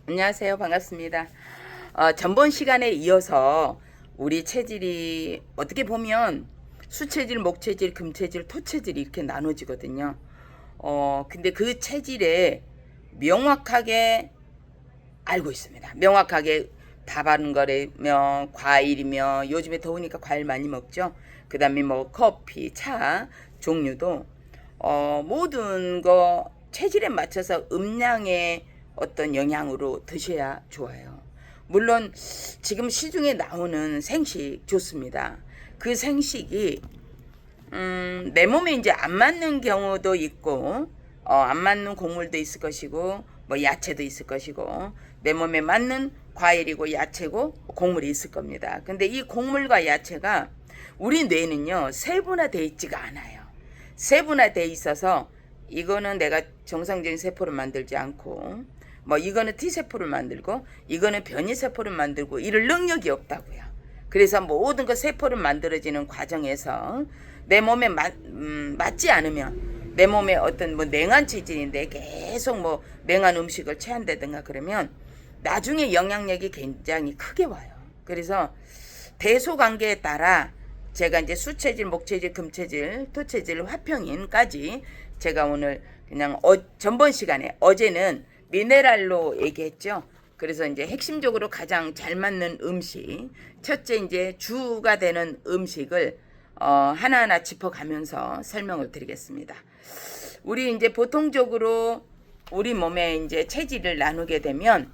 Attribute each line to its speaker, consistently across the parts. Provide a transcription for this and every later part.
Speaker 1: 안녕하세요. 반갑습니다. 전번 시간에 이어서 우리 체질이 어떻게 보면 수체질, 목체질, 금체질, 토체질 이렇게 나눠지거든요. 근데 그 체질에 명확하게 알고 있습니다. 명확하게 밥하는 거라며 과일이며 요즘에 더우니까 과일 많이 먹죠. 그 다음에 뭐 커피, 차 종류도 모든 거 체질에 맞춰서 음량의 어떤 영양으로 드셔야 좋아요. 물론 지금 시중에 나오는 생식 좋습니다. 그 생식이 내 몸에 이제 안 맞는 경우도 있고, 안 맞는 곡물도 있을 것이고, 뭐 야채도 있을 것이고, 내 몸에 맞는 과일이고 야채고 곡물이 있을 겁니다. 근데 이 곡물과 야채가 우리 뇌는요, 세분화되어 있지가 않아요. 세분화되어 있어서 이거는 내가 정상적인 세포를 만들지 않고, 뭐 이거는 T세포를 만들고, 이거는 변이세포를 만들고, 이럴 능력이 없다고요. 그래서 모든 그 세포를 만들어지는 과정에서 내 몸에 맞지 않으면 내 몸에 어떤 뭐 냉한 체질인데 계속 뭐 냉한 음식을 취한다든가 그러면 나중에 영향력이 굉장히 크게 와요. 그래서 대소관계에 따라 제가 이제 수체질, 목체질, 금체질, 토체질, 화평인까지 제가 오늘 그냥 전번 시간에 어제는 미네랄로 얘기했죠. 그래서 이제 핵심적으로 가장 잘 맞는 음식, 첫째 이제 주가 되는 음식을 하나하나 짚어가면서 설명을 드리겠습니다. 우리 이제 보통적으로 우리 몸에 이제 체질을 나누게 되면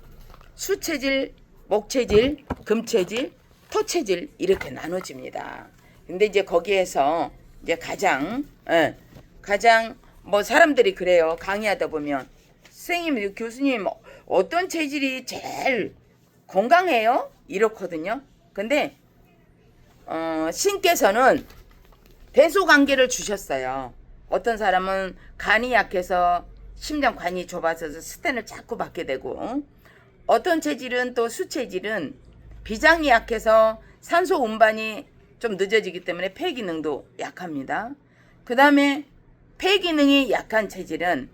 Speaker 1: 수체질, 목체질, 금체질, 토체질 이렇게 나눠집니다. 근데 이제 거기에서 이제 가장 뭐 사람들이 그래요. 강의하다 보면 선생님, 교수님 어떤 체질이 제일 건강해요? 이렇거든요. 근데 신께서는 대소관계를 주셨어요. 어떤 사람은 간이 약해서 심장관이 좁아서 스텐을 자꾸 받게 되고, 어떤 체질은 또 수체질은 비장이 약해서 산소 운반이 좀 늦어지기 때문에 폐 기능도 약합니다. 그 다음에 폐 기능이 약한 체질은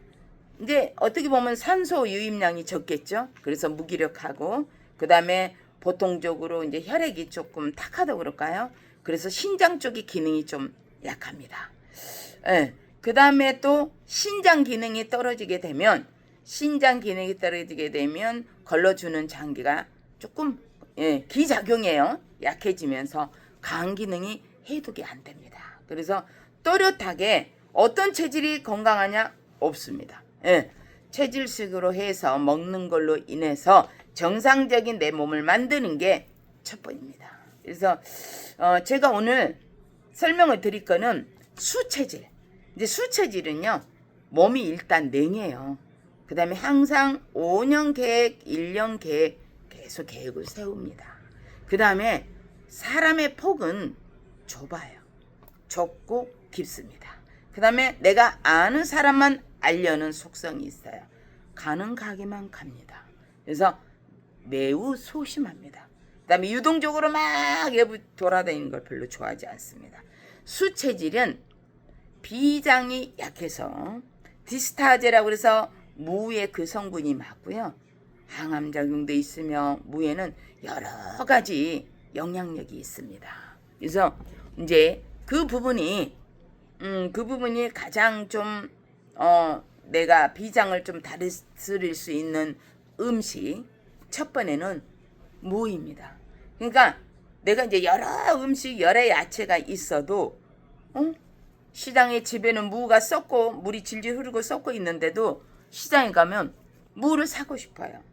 Speaker 1: 이제 어떻게 보면 산소 유입량이 적겠죠. 그래서 무기력하고, 그 다음에 보통적으로 이제 혈액이 조금 탁하다고 그럴까요? 그래서 신장 쪽의 기능이 좀 약합니다. 예. 그 다음에 또 신장 기능이 떨어지게 되면 걸러주는 장기가 조금 기작용이에요. 약해지면서 간 기능이 해독이 안 됩니다. 그래서 또렷하게 어떤 체질이 건강하냐? 없습니다. 체질식으로 해서 먹는 걸로 인해서 정상적인 내 몸을 만드는 게 첫 번입니다. 그래서 제가 오늘 설명을 드릴 거는 수체질. 이제 수체질은요, 몸이 일단 냉해요. 그 다음에 항상 5년 계획, 1년 계획, 계속 계획을 세웁니다. 그 다음에 사람의 폭은 좁아요. 좁고 깊습니다. 그 다음에 내가 아는 사람만 알려는 속성이 있어요. 가는 가게만 갑니다. 그래서 매우 소심합니다. 그 다음에 유동적으로 막 돌아다니는 걸 별로 좋아하지 않습니다. 수체질은 비장이 약해서 디스타제라고 해서 무의 그 성분이 맞고요. 항암작용도 있으며 무에는 여러 가지 영향력이 있습니다. 그래서 이제 그 부분이 가장 좀 내가 비장을 좀 다스릴 수 있는 음식 첫 번에는 무입니다. 그러니까 내가 이제 여러 음식 여러 야채가 있어도 시장에 집에는 무가 썩고 물이 질질 흐르고 썩고 있는데도 시장에 가면 무를 사고 싶어요.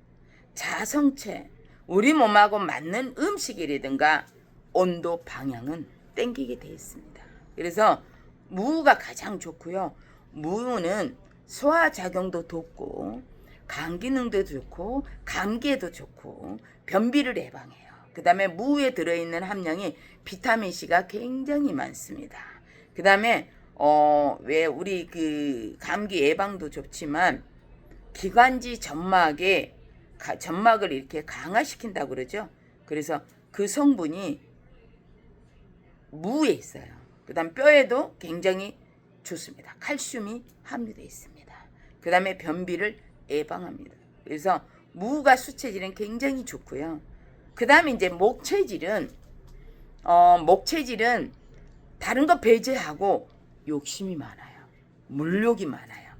Speaker 1: 자성체 우리 몸하고 맞는 음식이라든가 온도 방향은 땡기게 돼 있습니다. 그래서 무가 가장 좋고요. 무는 소화작용도 돕고 간 기능도 좋고 감기에도 좋고 변비를 예방해요. 그 다음에 무에 들어있는 함량이 비타민C가 굉장히 많습니다. 그 다음에 왜 우리 그 감기 예방도 좋지만 기관지 점막을 이렇게 강화시킨다고 그러죠. 그래서 그 성분이 무에 있어요. 그 다음 뼈에도 굉장히 좋습니다. 칼슘이 함유되어 있습니다. 그 다음에 변비를 예방합니다. 그래서 무가 수체질은 굉장히 좋고요. 그 다음에 이제 목체질은 목체질은 다른 거 배제하고 욕심이 많아요. 물욕이 많아요.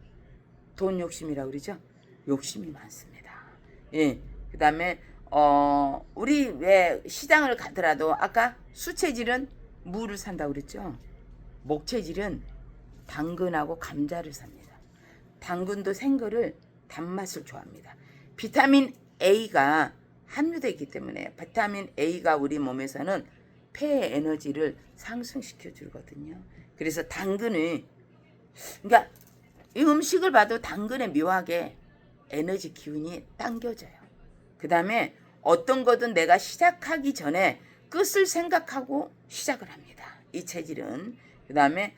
Speaker 1: 돈 욕심이라고 그러죠? 욕심이 많습니다. 예. 그 다음에 우리 왜 시장을 가더라도 아까 수체질은 무를 산다고 그랬죠? 목체질은 당근하고 감자를 삽니다. 당근도 생거를 단맛을 좋아합니다. 비타민 A가 함유되어 있기 때문에 비타민 A가 우리 몸에서는 폐의 에너지를 상승시켜 주거든요. 그래서 당근을 그러니까 이 음식을 봐도 당근에 묘하게 에너지 기운이 당겨져요. 그 다음에 어떤 거든 내가 시작하기 전에 끝을 생각하고 시작을 합니다. 이 체질은. 그 다음에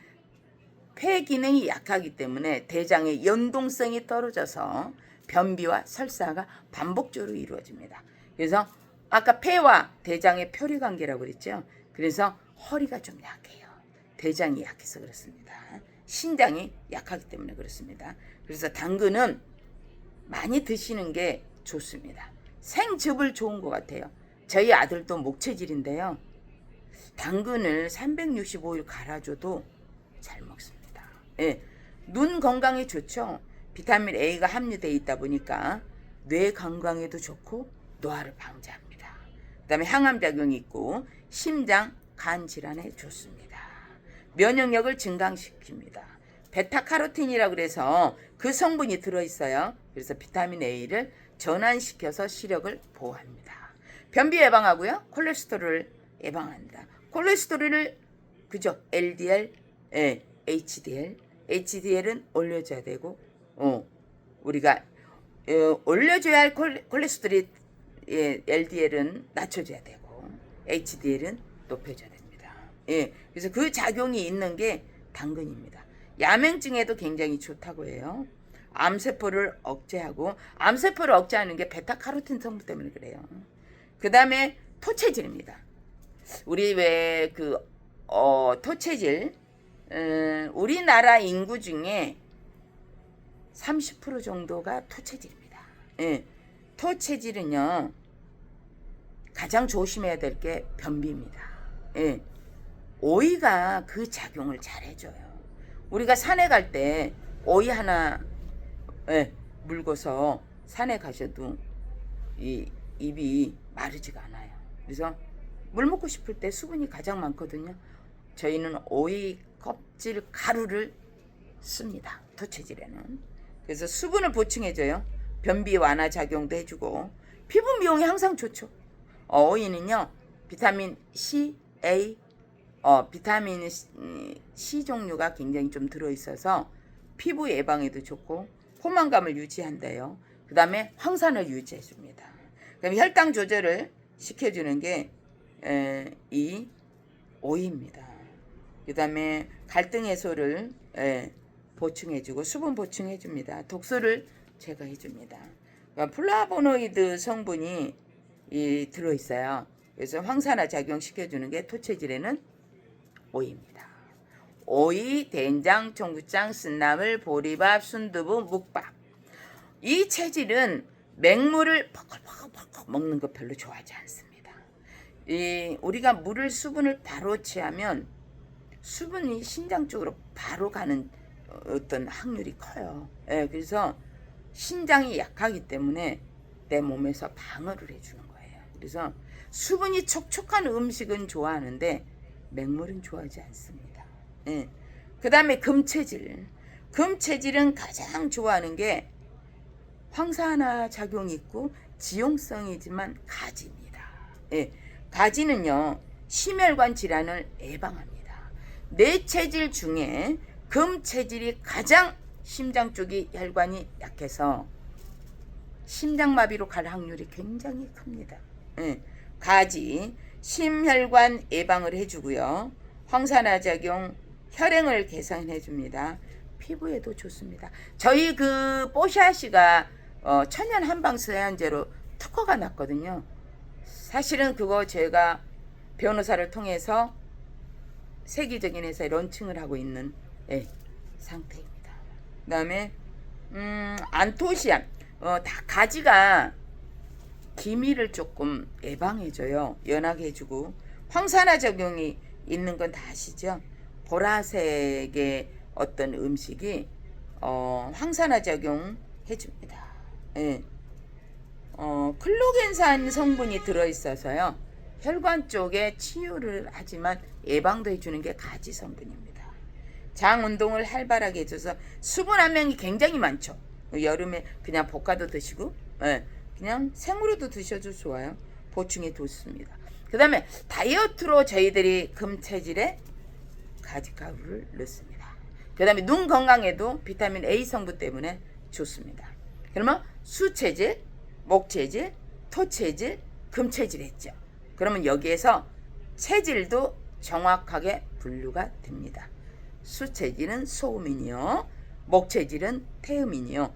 Speaker 1: 폐 기능이 약하기 때문에 대장의 연동성이 떨어져서 변비와 설사가 반복적으로 이루어집니다. 그래서 아까 폐와 대장의 표리관계라고 그랬죠. 그래서 허리가 좀 약해요. 대장이 약해서 그렇습니다. 신장이 약하기 때문에 그렇습니다. 그래서 당근은 많이 드시는 게 좋습니다. 생즙을 좋은 것 같아요. 저희 아들도 목체질인데요. 당근을 365일 갈아줘도 잘 먹습니다. 예, 눈 건강에 좋죠. 비타민 A가 함유되어 있다 보니까 뇌 건강에도 좋고 노화를 방지합니다. 그 다음에 항암작용이 있고 심장, 간 질환에 좋습니다. 면역력을 증강시킵니다. 베타카로틴이라고 그래서 그 성분이 들어있어요. 그래서 비타민 A를 전환시켜서 시력을 보호합니다. 변비 예방하고요. 콜레스테롤을 예방합니다. 콜레스테롤을 그죠? LDL, HDL, HDL은 올려줘야 되고, 우리가 올려줘야 할 콜레스테롤이 LDL은 낮춰줘야 되고, HDL은 높여줘야 됩니다. 예, 그래서 그 작용이 있는 게 당근입니다. 야맹증에도 굉장히 좋다고 해요. 암세포를 억제하고 암세포를 억제하는 게 베타카로틴 성분 때문에 그래요. 그 다음에 토체질입니다. 우리 왜 토체질 우리나라 인구 중에 30% 정도가 토체질입니다. 예, 토체질은요 가장 조심해야 될 게 변비입니다. 예, 오이가 그 작용을 잘 해줘요. 우리가 산에 갈 때 오이 하나 물고서 산에 가셔도 이 입이 마르지가 않아요. 그래서 물 먹고 싶을 때 수분이 가장 많거든요. 저희는 오이 껍질 가루를 씁니다. 토체질에는. 그래서 수분을 보충해줘요. 변비 완화 작용도 해주고 피부 미용에 항상 좋죠. 오이는요 비타민 C, A, 비타민 C 종류가 굉장히 좀 들어있어서 피부 예방에도 좋고 포만감을 유지한대요. 그 다음에 황산을 유지해줍니다. 그다음에 혈당 조절을 시켜주는 게 이 오이입니다. 그 다음에 갈등 해소를 보충해주고 수분 보충해줍니다. 독소를 제거해줍니다. 그러니까 플라보노이드 성분이 들어있어요. 그래서 황산화 작용시켜주는 게 토체질에는 오이입니다. 오이, 된장, 청국장, 쓴나물, 보리밥, 순두부, 묵밥. 이 체질은 맹물을 퍽퍽퍽 먹는 거 별로 좋아하지 않습니다. 우리가 물을 수분을 바로 취하면 수분이 신장 쪽으로 바로 가는 어떤 확률이 커요. 그래서 신장이 약하기 때문에 내 몸에서 방어를 해주는 거예요. 그래서 수분이 촉촉한 음식은 좋아하는데 맹물은 좋아하지 않습니다. 그 다음에 금체질. 금체질은 가장 좋아하는 게 황산화 작용이 있고 지용성이지만 가지입니다. 가지는요 심혈관 질환을 예방합니다. 네 체질 중에 금체질이 가장 심장 쪽이 혈관이 약해서 심장마비로 갈 확률이 굉장히 큽니다. 가지 심혈관 예방을 해주고요. 황산화 작용 혈행을 개선해 줍니다. 피부에도 좋습니다. 저희 그 뽀샤시가 천연 한방 세안제로 특허가 났거든요. 사실은 그거 제가 변호사를 통해서 세계적인 회사에 런칭을 하고 있는 상태입니다. 그 다음에 안토시안 다 가지가 기미를 조금 예방해줘요. 연하게해주고. 황산화 작용이 있는 건 다 아시죠? 보라색의 어떤 음식이 황산화 작용 해줍니다. 예. 클로겐산 성분이 들어있어서요. 혈관 쪽에 치유를 하지만 예방도 해주는 게 가지 성분입니다. 장 운동을 활발하게 해줘서 수분 함량이 굉장히 많죠. 여름에 그냥 볶아도 드시고, 예. 그냥 생으로도 드셔도 좋아요. 보충에 좋습니다. 그 다음에 다이어트로 저희들이 금체질에 가지가루를 넣습니다. 그 다음에 눈 건강에도 비타민 A 성분 때문에 좋습니다. 그러면 수체질, 목체질, 토체질, 금체질 했죠. 그러면 여기에서 체질도 정확하게 분류가 됩니다. 수체질은 소음인이요, 목체질은 태음인이요,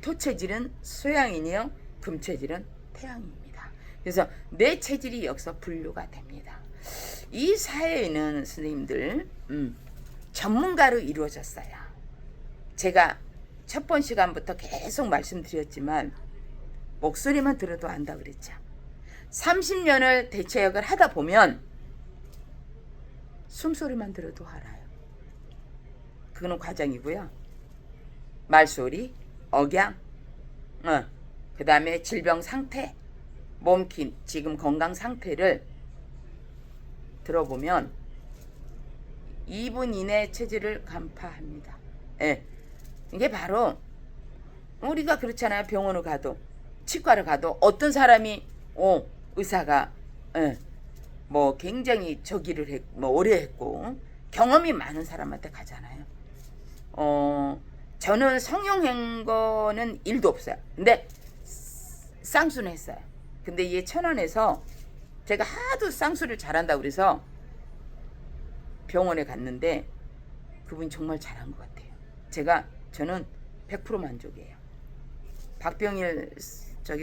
Speaker 1: 토체질은 소양인이요, 금체질은 태양입니다. 그래서 내 체질이 여기서 분류가 됩니다. 이 사회는 선생님들 전문가로 이루어졌어요. 제가 첫 번 시간부터 계속 말씀드렸지만 목소리만 들어도 안다 그랬죠. 30년을 대체역을 하다 보면 숨소리만 들어도 알아요. 그거는 과정이고요. 말소리, 억양, 그 다음에 질병 상태, 몸기, 지금 건강 상태를 들어보면 2분 이내 체질을 간파합니다. 예. 이게 바로 우리가 그렇잖아요. 병원을 가도, 치과를 가도 어떤 사람이 의사가 뭐 굉장히 저기를 뭐 오래 했고 경험이 많은 사람한테 가잖아요. 저는 성형한 거는 1도 없어요. 근데 쌍수는 했어요. 근데 이게 천안에서 제가 하도 쌍수를 잘한다고 그래서 병원에 갔는데 그분이 정말 잘한 것 같아요. 저는 100% 만족이에요. 박병일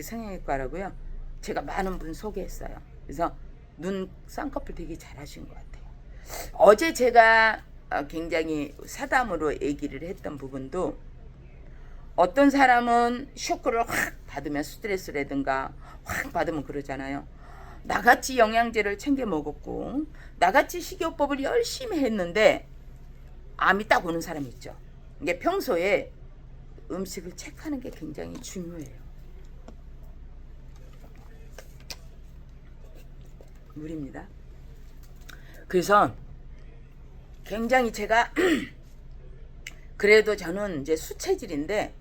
Speaker 1: 성형외과라고요. 제가 많은 분 소개했어요. 그래서 눈 쌍꺼풀 되게 잘하신 것 같아요. 어제 제가 굉장히 사담으로 얘기를 했던 부분도, 어떤 사람은 쇼크를 확 받으면 스트레스라든가 확 받으면 그러잖아요. 나같이 영양제를 챙겨 먹었고 나같이 식이요법을 열심히 했는데 암이 딱 오는 사람이 있죠. 이게 평소에 음식을 체크하는 게 굉장히 중요해요. 물입니다. 그래서 굉장히 제가 그래도 저는 이제 수체질인데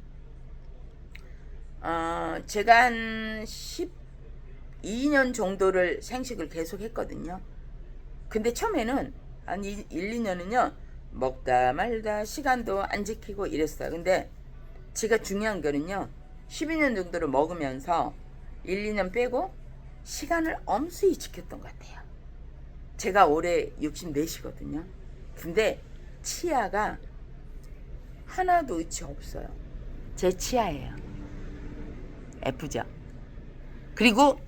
Speaker 1: 제가 한 12년 정도를 생식을 계속 했거든요. 근데 처음에는 한 1, 2년은요 먹다 말다 시간도 안 지키고 이랬어요. 근데 제가 중요한 거는요 12년 정도를 먹으면서 1, 2년 빼고 시간을 엄수히 지켰던 것 같아요. 제가 올해 64시거든요. 근데 치아가 하나도 의치 없어요. 제 치아예요. 예쁘죠? 그리고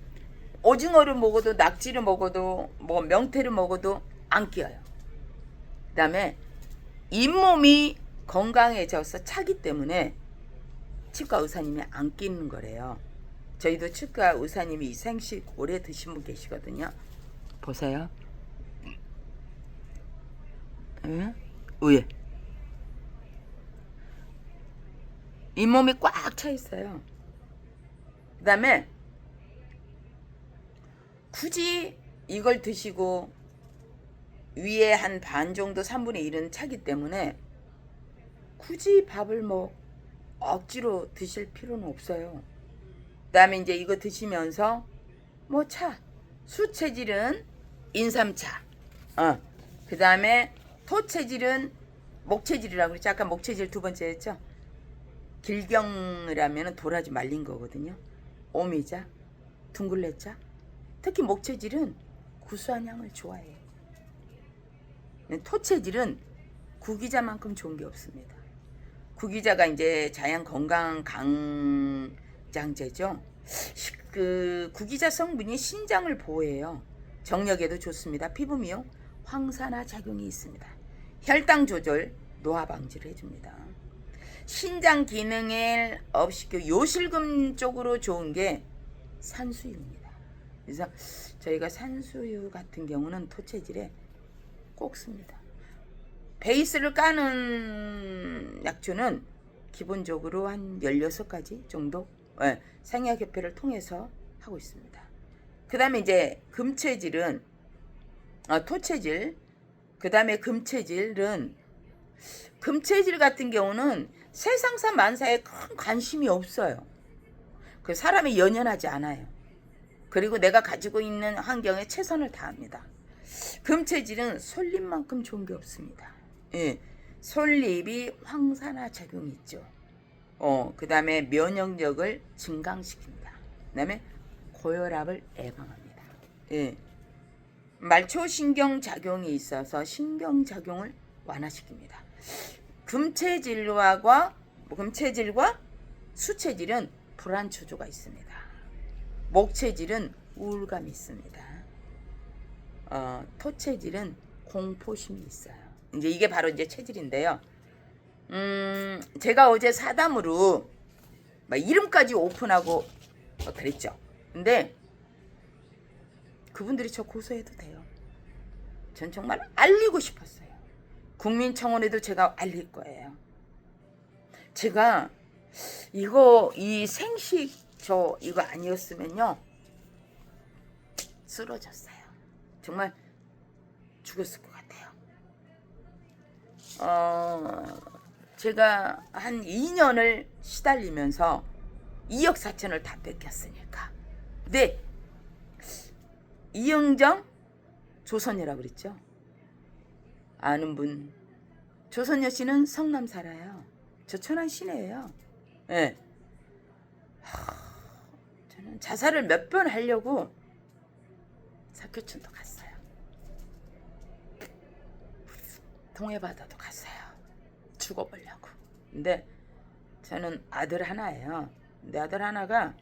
Speaker 1: 오징어를 먹어도 낙지를 먹어도 뭐 명태를 먹어도 안 끼어요. 그 다음에 잇몸이 건강해져서 차기 때문에 치과 의사님이 안 끼는 거래요. 저희도 치과 의사님이 생식 오래 드신 분 계시거든요. 보세요. 위에 잇몸이 꽉 차 있어요. 그 다음에 굳이 이걸 드시고 위에 한 반 정도 3분의 1은 차기 때문에 굳이 밥을 뭐 억지로 드실 필요는 없어요. 그 다음에 이제 이거 드시면서 뭐 수체질은 인삼차, 그 다음에 토체질은 목체질이라고 그랬죠. 아까 목체질 두 번째 했죠. 길경을 하면 도라지 말린 거거든요. 오미자, 둥글레자. 특히 목체질은 구수한 향을 좋아해요. 토체질은 구기자만큼 좋은 게 없습니다. 구기자가 이제 자연 건강 강장제죠. 그 구기자 성분이 신장을 보호해요. 정력에도 좋습니다. 피부 미용, 황산화 작용이 있습니다. 혈당 조절, 노화 방지를 해줍니다. 신장 기능을 업시켜 요실금 쪽으로 좋은 게 산수유입니다. 그래서 저희가 산수유 같은 경우는 토체질에 꼭 씁니다. 베이스를 까는 약초는 기본적으로 한 16가지 정도 생약협회를 통해서 하고 있습니다. 그 다음에 이제 금체질은 토체질, 그 다음에 금체질 같은 경우는 세상사 만사에 큰 관심이 없어요. 그 사람이 연연하지 않아요. 그리고 내가 가지고 있는 환경에 최선을 다합니다. 금체질은 솔잎만큼 좋은 게 없습니다. 예, 솔잎이 황산화 작용이 있죠. 그 다음에 면역력을 증강시킵니다. 그 다음에 고혈압을 예방합니다. 예, 말초신경작용이 있어서 신경작용을 완화시킵니다. 금체질과 수체질은 불안초조가 있습니다. 목체질은 우울감이 있습니다. 토체질은 공포심이 있어요. 이제 이게 바로 이제 체질인데요. 제가 어제 사담으로 막 이름까지 오픈하고 그랬죠. 근데 그분들이 저 고소해도 돼요. 전 정말 알리고 싶었어요. 국민청원에도 제가 알릴 거예요. 제가 이 생식 이거 아니었으면요 쓰러졌어요. 정말 죽었을 것 같아요. 제가 한 2년을 시달리면서 2억 4천을 다 뺏겼으니까. 근데 이영정 조선여라고 그랬죠. 아는 분. 조선여 씨는 성남 살아요. 저 천안 시내예요. 네. 저는 자살을 몇 번 하려고 사교촌도 갔어요. 동해바다도 갔어요. 죽어보려고. 근데 저는 아들 하나예요. 내 아들 하나가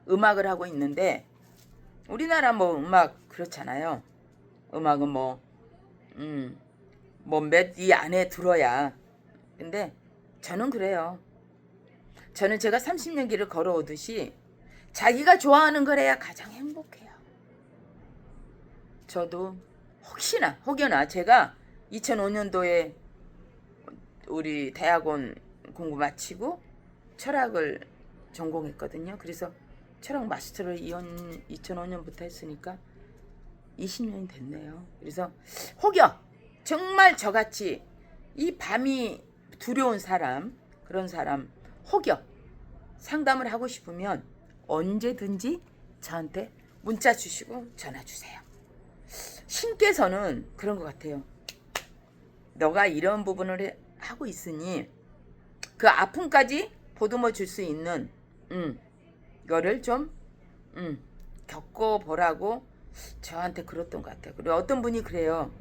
Speaker 1: 음악을 하고 있는데 우리나라 뭐 음악 그렇잖아요. 음악은 몇 이 안에 들어야. 근데 저는 그래요. 저는 제가 30년 길을 걸어오듯이 자기가 좋아하는 거래야 가장 행복해요. 저도 혹여나 제가 2005년도에 우리 대학원 공부 마치고 철학을 전공했거든요. 그래서 철학 마스터를 2005년부터 했으니까 20년이 됐네요. 그래서 정말 저같이 이 밤이 두려운 사람, 그런 사람 상담을 하고 싶으면 언제든지 저한테 문자 주시고 전화 주세요. 신께서는 그런 것 같아요. 너가 이런 부분을 하고 있으니 그 아픔까지 보듬어 줄 수 있는 이거를 좀 겪어보라고 저한테 그랬던 것 같아요. 그리고 어떤 분이 그래요.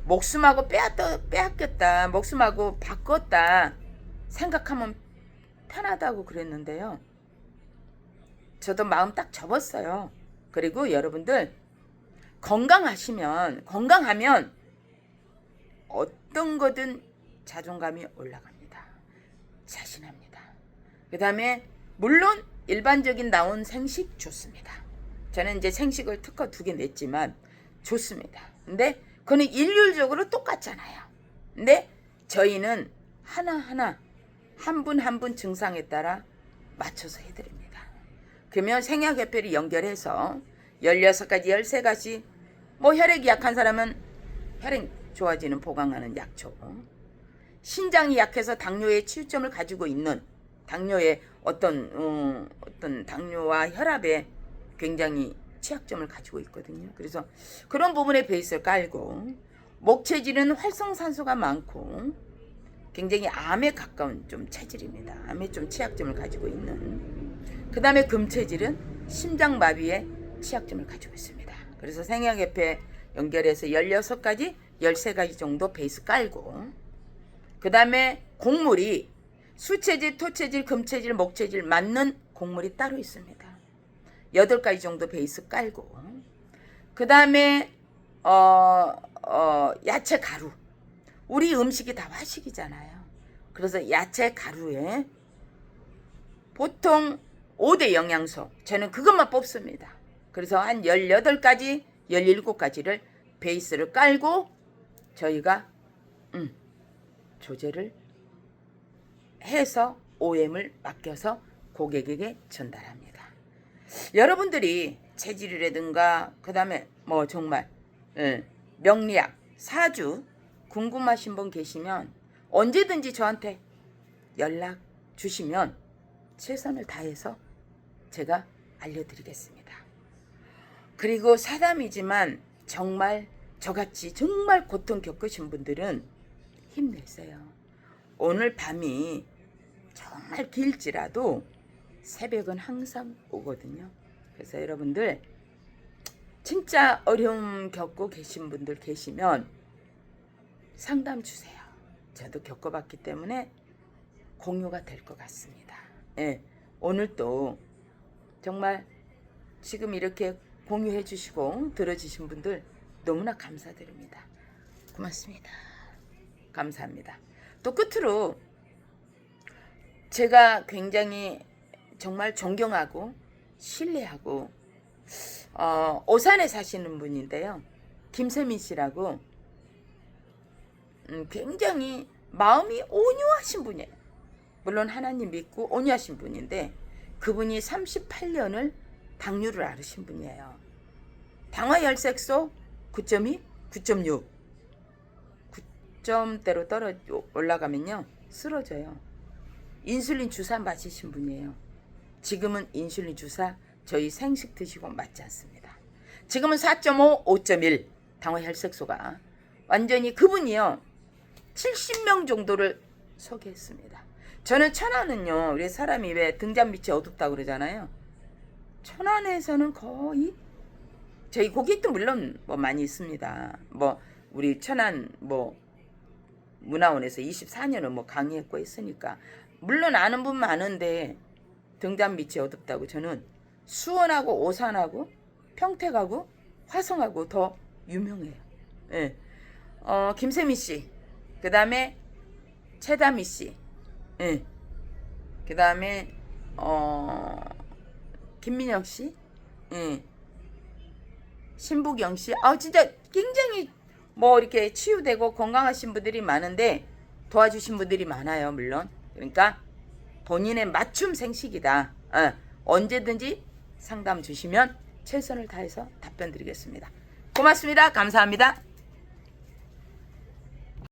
Speaker 1: 목숨하고 빼앗겼다. 목숨하고 바꿨다. 생각하면 편하다고 그랬는데요. 저도 마음 딱 접었어요. 그리고 여러분들 건강하면 어떤 거든 자존감이 올라갑니다. 자신합니다. 그 다음에 물론 일반적인 나온 생식 좋습니다. 저는 이제 생식을 특허 2개 냈지만 좋습니다. 근데 그거는 일률적으로 똑같잖아요. 근데 저희는 하나하나 한 분 한 분 증상에 따라 맞춰서 해드립니다. 그러면 생약협회를 연결해서 16가지 13가지 혈액이 약한 사람은 혈액 좋아지는 보강하는 약초, 신장이 약해서 당뇨의 치유점을 가지고 있는 당뇨의 어떤 당뇨와 혈압에 굉장히 취약점을 가지고 있거든요. 그래서 그런 부분에 베이스를 깔고 목체질은 활성산소가 많고 굉장히 암에 가까운 좀 체질입니다. 암에 좀 취약점을 가지고 있는. 그 다음에 금체질은 심장마비에 취약점을 가지고 있습니다. 그래서 생약협회 연결해서 16가지 13가지 정도 베이스 깔고 그 다음에 곡물이 수체질, 토체질, 금체질, 목체질 맞는 곡물이 따로 있습니다. 8가지 정도 베이스 깔고 그 다음에 야채 가루. 우리 음식이 다 화식이잖아요. 그래서 야채 가루에 보통 5대 영양소. 저는 그것만 뽑습니다. 그래서 한 18가지, 17가지를 베이스를 깔고 저희가 조제를 해서 OM을 맡겨서 고객에게 전달합니다. 여러분들이 체질이라든가 그 다음에 뭐 정말 명리학, 사주 궁금하신 분 계시면 언제든지 저한테 연락 주시면 최선을 다해서 제가 알려드리겠습니다. 그리고 사담이지만 정말 저같이 정말 고통 겪으신 분들은 힘내세요. 오늘 밤이 정말 길지라도 새벽은 항상 오거든요. 그래서 여러분들 진짜 어려움 겪고 계신 분들 계시면 상담 주세요. 저도 겪어봤기 때문에 공유가 될 것 같습니다. 예, 오늘 또 정말 지금 이렇게 공유해 주시고 들어주신 분들 너무나 감사드립니다. 고맙습니다. 감사합니다. 또 끝으로 제가 굉장히 정말 존경하고 신뢰하고 오산에 사시는 분인데요. 김세민 씨라고 굉장히 마음이 온유하신 분이에요. 물론 하나님 믿고 온유하신 분인데 그분이 38년을 당뇨를 앓으신 분이에요. 당화혈색소 9.2, 9.6 9점대로 올라가면요 쓰러져요. 인슐린 주사 맞으신 분이에요. 지금은 인슐린 주사 저희 생식 드시고 맞지 않습니다. 지금은 4.5, 5.1 당화혈색소가 완전히 그분이요 70명 정도를 소개했습니다. 저는 천안은요 우리 사람이 왜 등잔 밑이 어둡다고 그러잖아요. 천안에서는 거의 저희 고객도 물론 뭐 많이 있습니다. 뭐 우리 천안 뭐 문화원에서 24년을 뭐 강의했고 했으니까 물론 아는 분 많은데 등잔 밑이 어둡다고 저는 수원하고 오산하고 평택하고 화성하고 더 유명해요. 예. 김세미 씨, 그 다음에 최다미 씨, 예. 그 다음에 김민혁 씨, 예. 신부경 씨, 진짜 굉장히 뭐 이렇게 치유되고 건강하신 분들이 많은데 도와주신 분들이 많아요. 물론 그러니까 본인의 맞춤 생식이다. 언제든지 상담 주시면 최선을 다해서 답변 드리겠습니다. 고맙습니다. 감사합니다.